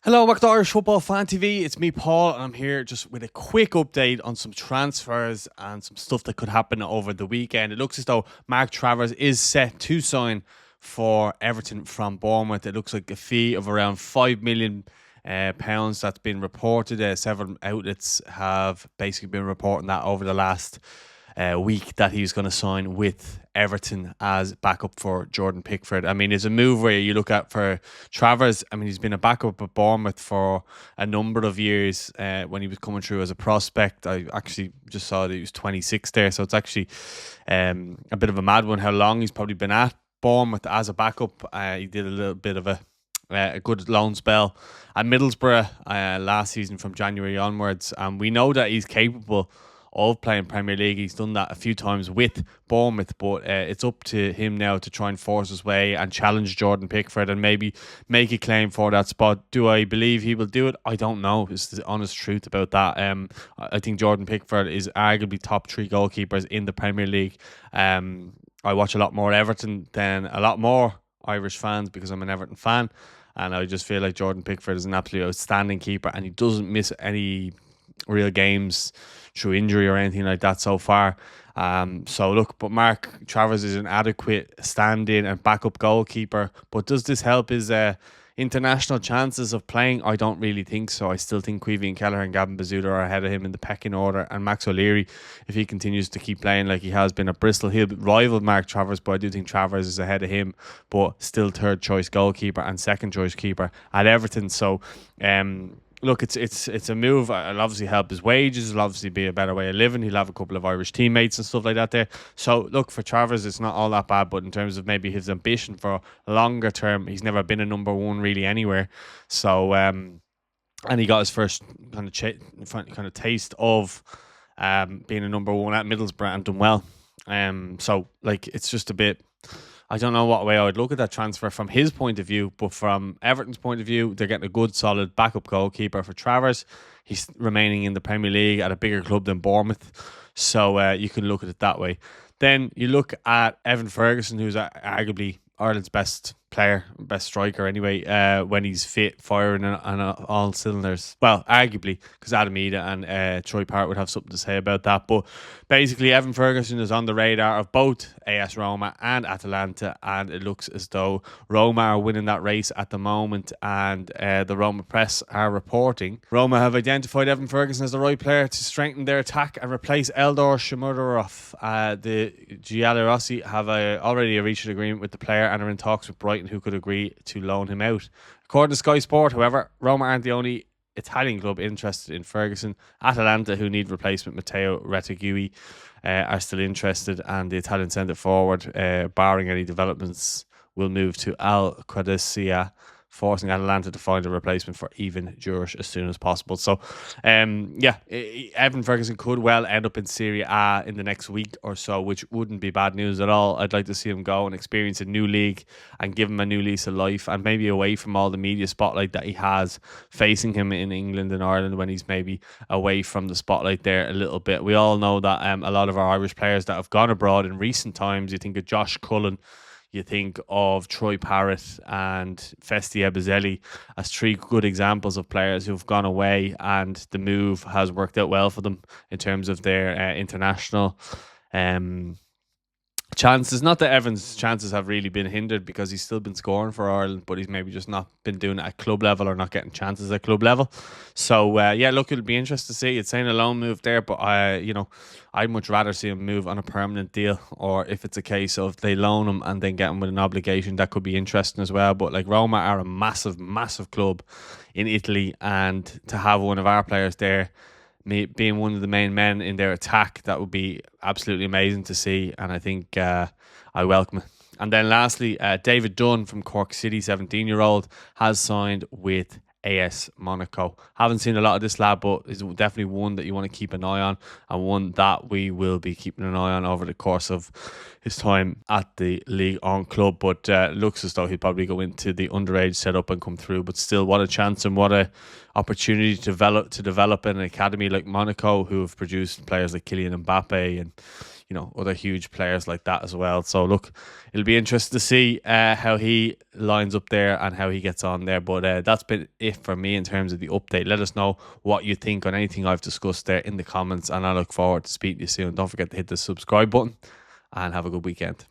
Hello, welcome to Irish Football Fan TV. It's me, Paul, and I'm here just with a quick update on some transfers and some stuff that could happen over the weekend. It looks as though Mark Travers is set to sign for Everton from Bournemouth. It looks like a fee of around £5 million pounds that's been reported. Several outlets have basically been reporting that over the last week that he's going to sign with Everton as backup for Jordan Pickford. I mean, it's a move where you look at for Travers. I mean, he's been a backup at Bournemouth for a number of years when he was coming through as a prospect. I actually just saw that he was 26 there, so it's actually a bit of a mad one how long he's probably been at Bournemouth as a backup. He did a little bit of a good loan spell at Middlesbrough last season from January onwards, and we know that he's capable of playing Premier League. He's done that a few times with Bournemouth, but it's up to him now to try and force his way and challenge Jordan Pickford and maybe make a claim for that spot. Do I believe he will do it? I don't know. It's the honest truth about that. I think Jordan Pickford is arguably top three goalkeepers in the Premier League. I watch a lot more Everton than a lot more Irish fans because I'm an Everton fan, and I just feel like Jordan Pickford is an absolutely outstanding keeper, and he doesn't miss any real games through injury or anything like that so far. So look, but Mark Travers is an adequate stand-in and backup goalkeeper. But does this help his international chances of playing? I don't really think so. I still think Queevy and Kelleher and Gavin Bazzuta are ahead of him in the pecking order. And Max O'Leary, if he continues to keep playing like he has been at Bristol, he'll rival Mark Travers, but I do think Travers is ahead of him, but still third choice goalkeeper and second choice keeper at Everton. So look, it's a move. It'll obviously help his wages. It'll obviously be a better way of living. He'll have a couple of Irish teammates and stuff like that there. So look, for Travers, it's not all that bad. But in terms of maybe his ambition for longer term, he's never been a number one really anywhere. So and he got his first kind of taste of being a number one at Middlesbrough and done well. So like it's just a bit. I don't know what way I would look at that transfer from his point of view, but from Everton's point of view, they're getting a good, solid backup goalkeeper for Travers. He's remaining in the Premier League at a bigger club than Bournemouth, so you can look at it that way. Then you look at Evan Ferguson, who's arguably Ireland's best player, best striker anyway, when he's fit, firing on all cylinders. Well, arguably, because Adam Ida and Troy Parrott would have something to say about that. But basically, Evan Ferguson is on the radar of both AS Roma and Atalanta, and it looks as though Roma are winning that race at the moment, and the Roma press are reporting Roma have identified Evan Ferguson as the right player to strengthen their attack and replace Eldor Shomurodov. The Giallorossi have already reached an agreement with the player and are in talks with Brighton, who could agree to loan him out. According to Sky Sport, however, Roma aren't the only Italian club interested in Ferguson. Atalanta, who need replacement Matteo Retegui, are still interested, and the Italian centre forward, barring any developments, will move to Al Qadisiyah, forcing Atalanta to find a replacement for Ivan Juric as soon as possible. So, Evan Ferguson could well end up in Serie A in the next week or so, which wouldn't be bad news at all. I'd like to see him go and experience a new league and give him a new lease of life, and maybe away from all the media spotlight that he has facing him in England and Ireland when he's maybe away from the spotlight there a little bit. We all know that a lot of our Irish players that have gone abroad in recent times, you think of Josh Cullen, you think of Troy Parrott and Festi Ebezelli as three good examples of players who've gone away and the move has worked out well for them in terms of their international chances. Not that Evans' chances have really been hindered because he's still been scoring for Ireland, but he's maybe just not been doing it at club level or not getting chances at club level. So look, it'll be interesting to see. It's saying a loan move there, but I'd much rather see him move on a permanent deal, or if it's a case of they loan him and then get him with an obligation, that could be interesting as well. But like, Roma are a massive club in Italy, and to have one of our players there, being one of the main men in their attack, that would be absolutely amazing to see, and I think I welcome it. And then lastly, David Dunne from Cork City, 17-year-old, has signed with AS Monaco. Haven't seen a lot of this lad, but is definitely one that you want to keep an eye on, and one that we will be keeping an eye on over the course of his time at the League On club. But looks as though he'll probably go into the underage setup and come through. But still, what a chance and what a opportunity to develop an academy like Monaco, who have produced players like Kylian Mbappe and other huge players like that as well. So look, it'll be interesting to see how he lines up there and how he gets on there. But that's been it for me in terms of the update. Let us know what you think on anything I've discussed there in the comments, and I look forward to speaking to you soon. Don't forget to hit the subscribe button and have a good weekend.